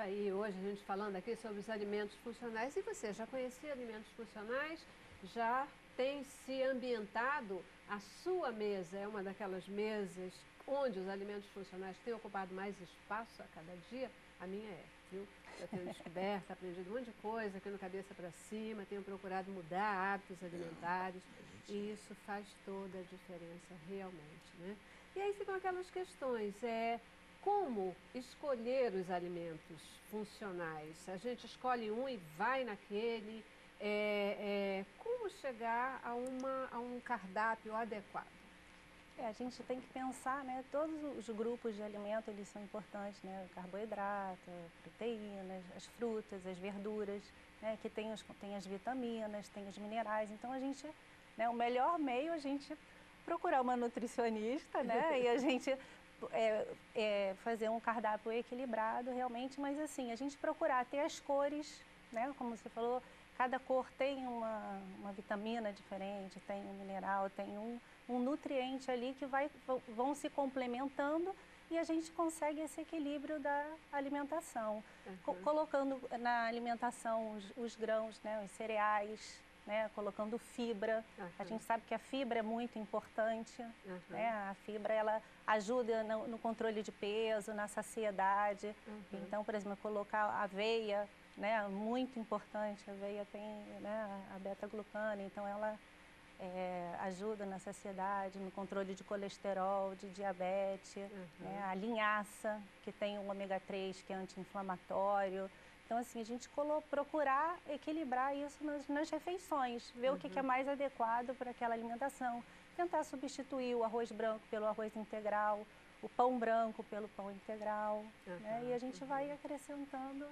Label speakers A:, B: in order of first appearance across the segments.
A: aí hoje, a gente falando aqui sobre os alimentos funcionais. E você, já conhecia alimentos funcionais? Já tem se ambientado? A sua mesa é uma daquelas mesas onde os alimentos funcionais têm ocupado mais espaço a cada dia? A minha é, viu? Eu tenho descoberto, aprendido um monte de coisa aqui no Cabeça para Cima, tenho procurado mudar hábitos alimentares e isso faz toda a diferença realmente, né? E aí ficam aquelas questões, como escolher os alimentos funcionais? A gente escolhe um e vai naquele. Como chegar a um cardápio adequado?
B: A gente tem que pensar, né? Todos os grupos de alimento, eles são importantes, né? O carboidrato, proteínas, as frutas, as verduras, né? Que tem as vitaminas, tem os minerais. Então, a gente, né? O melhor meio é a gente procurar uma nutricionista, né? E a gente fazer um cardápio equilibrado, realmente. Mas, assim, a gente procurar ter as cores, né? Como você falou, cada cor tem uma vitamina diferente, tem um mineral, tem um nutriente ali que vão se complementando e a gente consegue esse equilíbrio da alimentação. Colocando na alimentação os grãos, né, os cereais, né, colocando fibra. A gente sabe que a fibra é muito importante. Né, a fibra ela ajuda no controle de peso, na saciedade. Então, por exemplo, colocar aveia, né, muito importante. A aveia tem, né, a beta-glucana, então ela ajuda na saciedade, no controle de colesterol, de diabetes, né? A linhaça, que tem o ômega 3, que é anti-inflamatório. Então, assim, a gente procurar equilibrar isso nas refeições, ver o que é mais adequado para aquela alimentação. Tentar substituir o arroz branco pelo arroz integral, o pão branco pelo pão integral, né? E a gente vai acrescentando,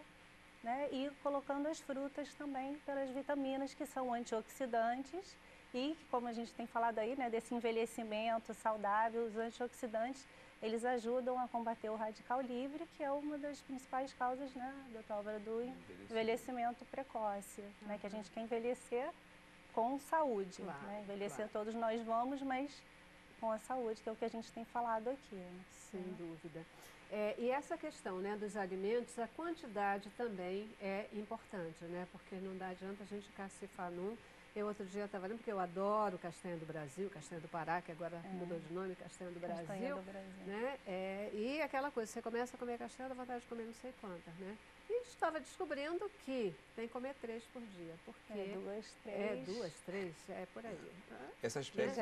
B: né? E colocando as frutas também pelas vitaminas que são antioxidantes e, como a gente tem falado aí, né, desse envelhecimento saudável, os antioxidantes, eles ajudam a combater o radical livre, que é uma das principais causas, né, doutor Álvaro, do envelhecimento precoce, né, que a gente quer envelhecer com saúde, né? Envelhecer todos nós vamos, mas com a saúde, que é o que a gente tem falado aqui. Né?
A: Sem dúvida. E essa questão, né, dos alimentos, a quantidade também é importante, né? Porque não dá adianta a gente cacifar num. Eu outro dia estava lendo, porque eu adoro castanha do Brasil, castanha do Pará, que agora mudou de nome, castanha do Brasil.
B: Castanha do Brasil.
A: Né? E aquela coisa, você começa a comer castanha, dá vontade de comer não sei quantas, né? E estava descobrindo que tem que comer 3 por dia, porque...
B: 2, 3.
A: 2, 3, por aí.
C: Essa espécie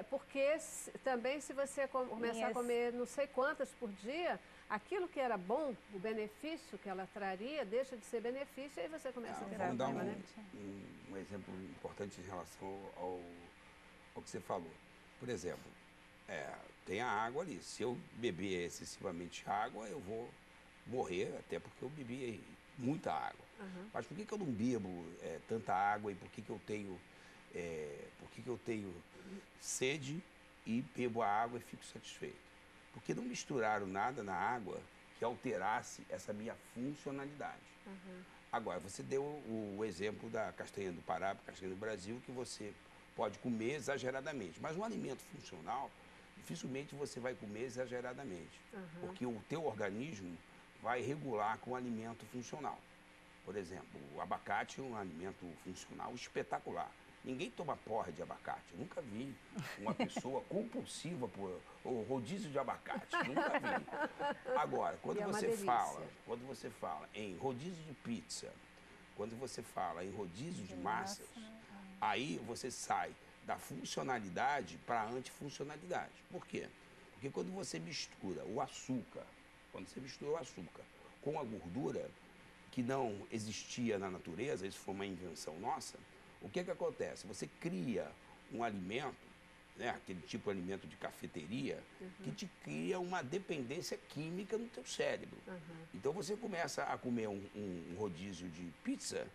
A: porque também se você começar a comer não sei quantas por dia, aquilo que era bom, o benefício que ela traria, deixa de ser benefício, e aí você começa a ter
C: vamos dar
A: um
C: exemplo importante em relação ao que você falou. Por exemplo, tem a água ali. Se eu beber excessivamente água, eu vou morrer, até porque eu bebi muita água. Mas por que eu não bebo tanta água e por que eu tenho sede e bebo a água e fico satisfeito? Porque não misturaram nada na água que alterasse essa minha funcionalidade. Agora, você deu o exemplo da castanha do Pará, castanha do Brasil, que você pode comer exageradamente. Mas um alimento funcional, dificilmente você vai comer exageradamente. Porque o teu organismo vai regular com o alimento funcional. Por exemplo, o abacate é um alimento funcional espetacular. Ninguém toma porra de abacate. Eu nunca vi uma pessoa compulsiva por rodízio de abacate. Nunca vi. Agora, quando você fala em rodízio de pizza, quando você fala em rodízio de massas, aí você sai da funcionalidade para a antifuncionalidade. Por quê? Porque quando você mistura o açúcar, com a gordura, que não existia na natureza, isso foi uma invenção nossa, o que acontece? Você cria um alimento, né, aquele tipo de alimento de cafeteria, que te cria uma dependência química no teu cérebro. Então você começa a comer um rodízio de pizza,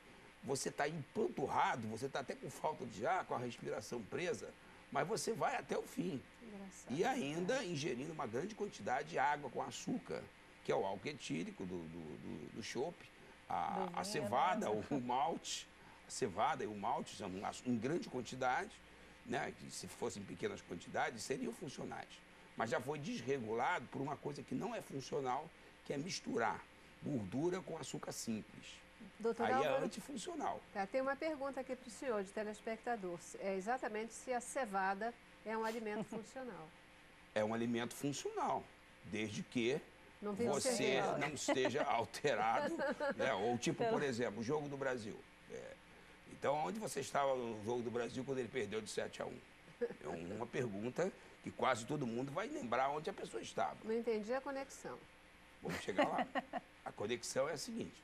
C: você está empanturrado, você está até com falta de ar, com a respiração presa, mas você vai até o fim. E ainda ingerindo uma grande quantidade de água com açúcar, que é o álcool etílico do chopp, a cevada, o malte. A cevada e o malte são em grande quantidade, né, que se fossem pequenas quantidades seriam funcionais. Mas já foi desregulado por uma coisa que não é funcional, que é misturar. gordura com açúcar simples.
A: Doutor
C: Aí é
A: Álvaro,
C: antifuncional.
A: tá, tem uma pergunta aqui para o senhor, de telespectador. É exatamente se a cevada é um alimento funcional.
C: É um alimento funcional, desde que
A: Não vira
C: você
A: cereal.
C: não esteja alterado, né? Ou tipo, por exemplo, o jogo do Brasil. Então, onde você estava no jogo do Brasil quando ele perdeu de 7-1? É uma pergunta que quase todo mundo vai lembrar onde a pessoa estava.
A: Não entendi a conexão.
C: Vamos chegar lá. A conexão é a seguinte.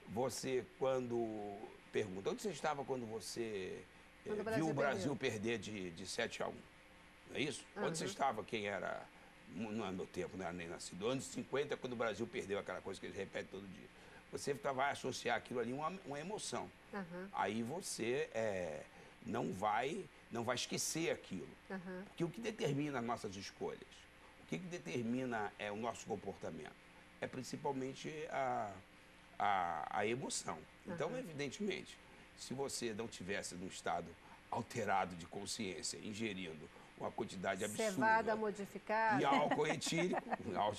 C: Você, quando pergunta, onde você estava quando você
A: Quando o
C: viu o Brasil
A: perdeu.
C: perder de 7-1? Não é isso? Onde você estava, quem era, não é meu tempo, não era nem nascido, anos 50, quando o Brasil perdeu aquela coisa que eles repetem todo dia. Você vai associar aquilo ali a uma emoção. Aí você não vai esquecer aquilo. Porque o que determina as nossas escolhas, o que determina o nosso comportamento, é principalmente a emoção. Então, evidentemente, se você não tivesse num estado alterado de consciência, ingerindo uma quantidade absurda
A: Cevada modificada.
C: e álcool etílico,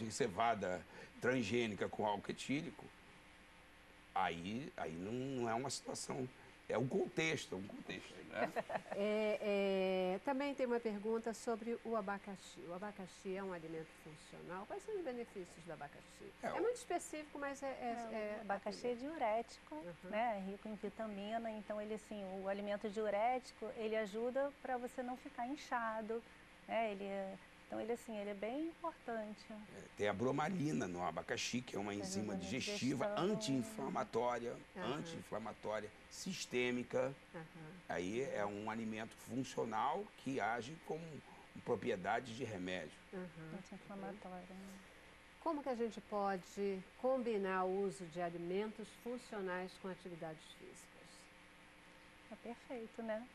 C: cevada transgênica com álcool etílico, aí não é uma situação, é um contexto, né?
A: Também tem uma pergunta sobre o abacaxi. O abacaxi é um alimento funcional? Quais são os benefícios do abacaxi? É muito específico, mas
B: O abacaxi é diurético, né? É rico em vitamina, então ele assim, o alimento diurético, ele ajuda para você não ficar inchado, né? Então ele assim, ele é bem importante.
C: Tem a bromalina no abacaxi, que é uma enzima digestiva anti-inflamatória, sistêmica. Aí é um alimento funcional que age com propriedades de remédio.
B: Anti-inflamatório.
A: Como que a gente pode combinar o uso de alimentos funcionais com atividades físicas?
B: É perfeito, né?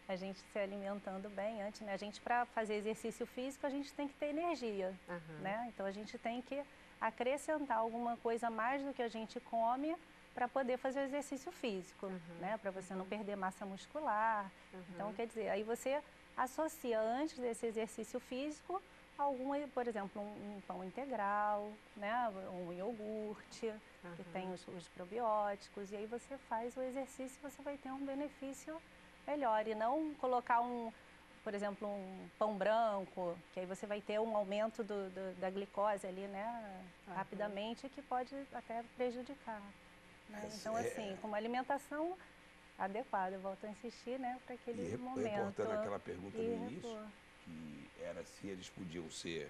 B: A gente se alimentando bem antes, né? A gente, para fazer exercício físico, a gente tem que ter energia, né? Então, a gente tem que acrescentar alguma coisa mais do que a gente come para poder fazer o exercício físico, né? Para você não perder massa muscular. Então, quer dizer, aí você associa antes desse exercício físico por exemplo, um pão integral, né? Um iogurte, que tem os probióticos, e aí você faz o exercício e você vai ter um benefício melhor. E não colocar por exemplo, um pão branco, que aí você vai ter um aumento da glicose ali, né? Rapidamente, que pode até prejudicar. Né? Então, assim, com uma alimentação adequada, eu volto a insistir, né? Para aquele momento.
C: Reportando aquela pergunta no início, que era se eles podiam ser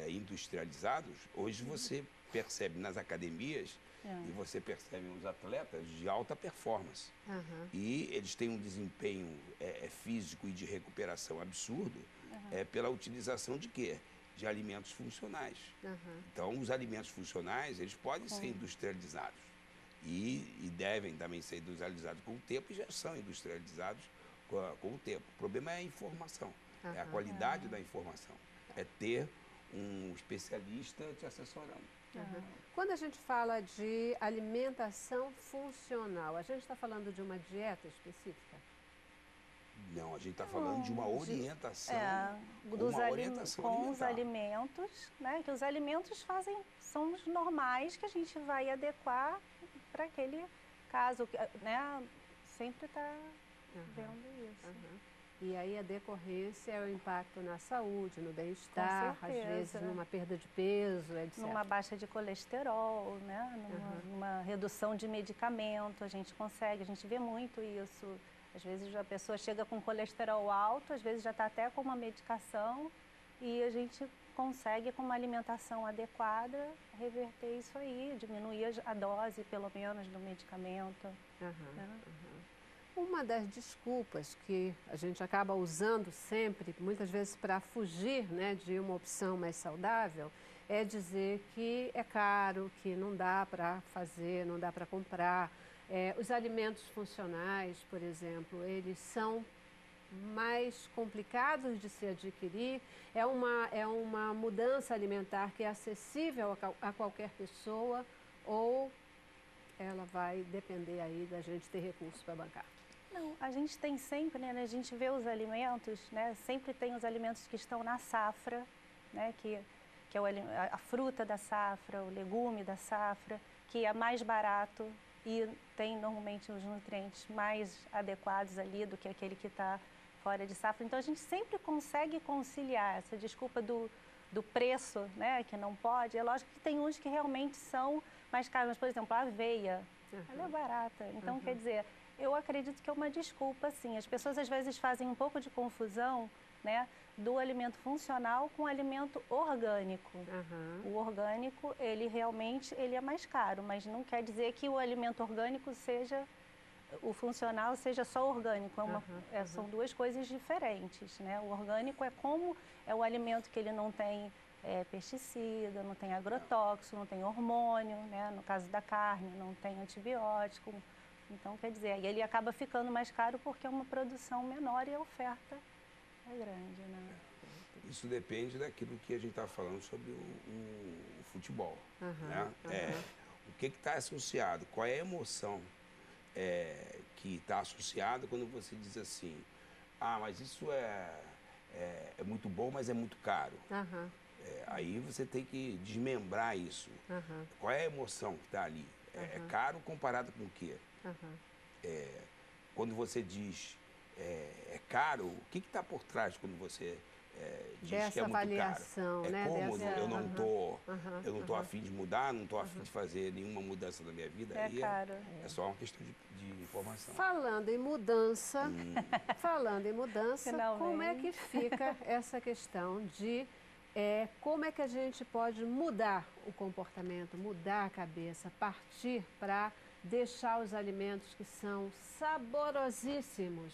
C: industrializados, hoje você percebe nas academias e você percebe nos atletas de alta performance. E eles têm um desempenho físico e de recuperação absurdo pela utilização de quê? De alimentos funcionais. Então, os alimentos funcionais, eles podem ser industrializados e devem também ser industrializados com o tempo e já são industrializados com o tempo. O problema é a informação. É a qualidade da informação. É ter um especialista te assessorando.
A: Quando a gente fala de alimentação funcional, a gente está falando de uma dieta específica?
C: Não, a gente está falando de uma orientação.
B: Com os alimentos, né? Que os alimentos são os normais que a gente vai adequar para aquele caso, né? Sempre está vendo isso.
A: E aí a decorrência é o impacto na saúde, no bem-estar, às vezes numa perda de peso, etc.
B: Numa baixa de colesterol, né? Numa redução de medicamento, a gente vê muito isso. Às vezes a pessoa chega com colesterol alto, às vezes já está até com uma medicação e a gente consegue, com uma alimentação adequada, reverter isso aí, diminuir a dose, pelo menos, do medicamento. Né?
A: Uma das desculpas que a gente acaba usando sempre, muitas vezes para fugir, né, de uma opção mais saudável, é dizer que é caro, que não dá para fazer, não dá para comprar. Os alimentos funcionais, por exemplo, eles são mais complicados de se adquirir, é uma mudança alimentar que é acessível a qualquer pessoa ou ela vai depender aí da gente ter recursos para bancar?
B: Não, a gente tem sempre, né? A gente vê os alimentos, né? Sempre tem os alimentos que estão na safra, né? Que que é a fruta da safra, o legume da safra, que é mais barato e tem normalmente os nutrientes mais adequados ali do que aquele que está fora de safra. Então a gente sempre consegue conciliar essa desculpa do preço, né, que não pode. É lógico que tem uns que realmente são mais caros, mas, por exemplo, a aveia, ela é barata. Então, quer dizer, eu acredito que é uma desculpa, sim. As pessoas, às vezes, fazem um pouco de confusão, né, do alimento funcional com o alimento orgânico. O orgânico, ele realmente é mais caro, mas não quer dizer que o alimento orgânico seja... o funcional seja só orgânico, são duas coisas diferentes, né? O orgânico é como é o alimento que ele não tem pesticida, não tem agrotóxico, não tem hormônio, né? No caso da carne, não tem antibiótico. Então, quer dizer, ele acaba ficando mais caro porque é uma produção menor e a oferta é grande, né?
C: Isso depende daquilo que a gente está falando sobre o futebol, né? O que está associado, qual é a emoção que está associado quando você diz assim, mas isso é muito bom, mas é muito caro. Aí você tem que desmembrar isso. Qual é a emoção que está ali? É caro comparado com o quê? Quando você diz é caro, o que está por trás quando você diz
A: dessa
C: que é muito
A: avaliação,
C: caro? É
A: né?
C: cômodo, eu não estou
A: a
C: afim de mudar, não estou afim de fazer nenhuma mudança na minha vida.
B: É caro.
C: É só uma questão de informação.
A: Falando em mudança,
B: Finalmente.
A: como é que fica essa questão de como é que a gente pode mudar o comportamento, mudar a cabeça, partir para deixar os alimentos que são saborosíssimos,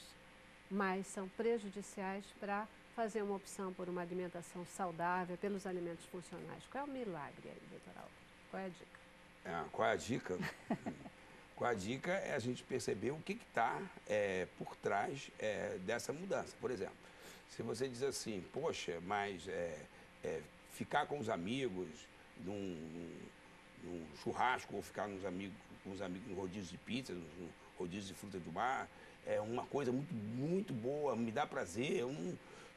A: mas são prejudiciais para fazer uma opção por uma alimentação saudável, pelos alimentos funcionais. Qual é o milagre aí, doutor Aldo? Qual é a dica?
C: Qual é a dica? Qual a dica é a gente perceber o que está por trás dessa mudança. Por exemplo, se você diz assim, poxa, mas ficar com os amigos num churrasco ou ficar com os amigos no rodízio de pizza, no rodízio de fruta do mar, é uma coisa muito, muito boa, me dá prazer, eu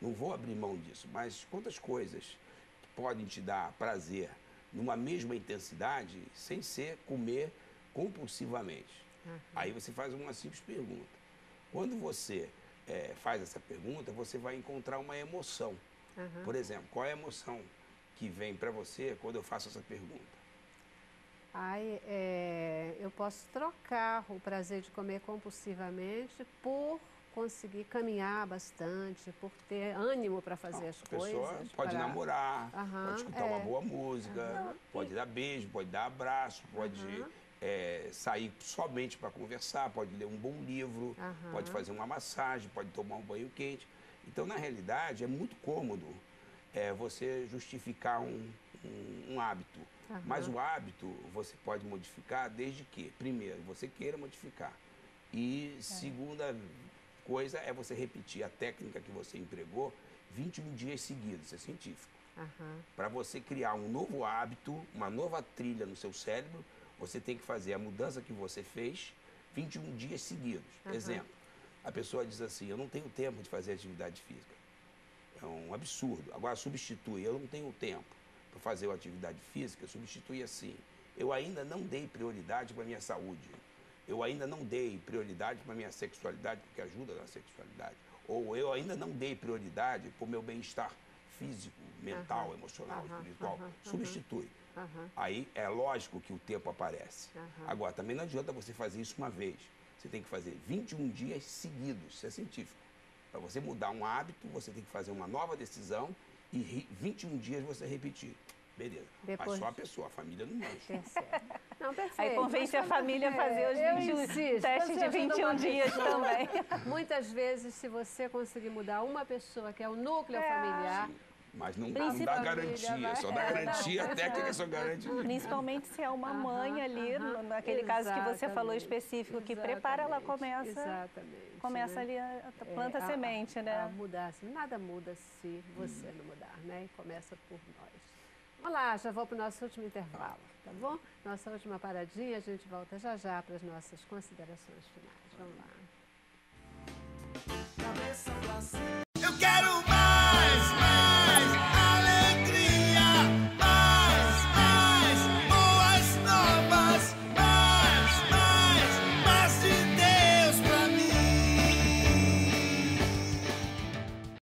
C: não vou abrir mão disso. Mas quantas coisas podem te dar prazer numa mesma intensidade sem ser comer compulsivamente? Aí você faz uma simples pergunta. Quando você faz essa pergunta, você vai encontrar uma emoção. Por exemplo, qual é a emoção que vem para você quando eu faço essa pergunta?
A: Eu posso trocar o prazer de comer compulsivamente por conseguir caminhar bastante, por ter ânimo para fazer as coisas.
C: A pessoa pode namorar, pode escutar uma boa música, pode dar beijo, pode dar abraço, pode sair somente para conversar, pode ler um bom livro, pode fazer uma massagem, pode tomar um banho quente. Então, na realidade, é muito cômodo você justificar um hábito. Mas o hábito você pode modificar desde que, primeiro, você queira modificar. E segunda coisa é você repetir a técnica que você empregou 21 dias seguidos, isso é científico. Para você criar um novo hábito, uma nova trilha no seu cérebro, você tem que fazer a mudança que você fez 21 dias seguidos. Exemplo, a pessoa diz assim, eu não tenho tempo de fazer atividade física. É um absurdo. Agora substitui, eu não tenho tempo para fazer uma atividade física, substitui assim. Eu ainda não dei prioridade para a minha saúde. Eu ainda não dei prioridade para a minha sexualidade, porque ajuda na sexualidade. Ou eu ainda não dei prioridade para o meu bem-estar físico, mental, emocional, espiritual. Substitui. Aí é lógico que o tempo aparece. Agora, também não adianta você fazer isso uma vez. Você tem que fazer 21 dias seguidos, isso é científico. Para você mudar um hábito, você tem que fazer uma nova decisão e 21 dias você repetir. Beleza.
A: Depois...
C: Mas só a pessoa, a família não mancha.
A: Não, perfeito.
B: Aí convence a família a fazer os testes de 21 dias também.
A: Muitas vezes, se você conseguir mudar uma pessoa que é o núcleo familiar...
C: Sim. Mas não dá garantia, só dá garantia, a técnica só garante.
B: Principalmente se é uma mãe ali, naquele caso que você falou específico, que prepara, ela começa ali, planta a semente, né?
A: A mudar, assim, nada muda se você não mudar, né? E começa por nós. Vamos lá, já vou para o nosso último intervalo, tá bom? Nossa última paradinha, a gente volta já para as nossas considerações finais. Vamos lá.
D: Cabeça pra cima.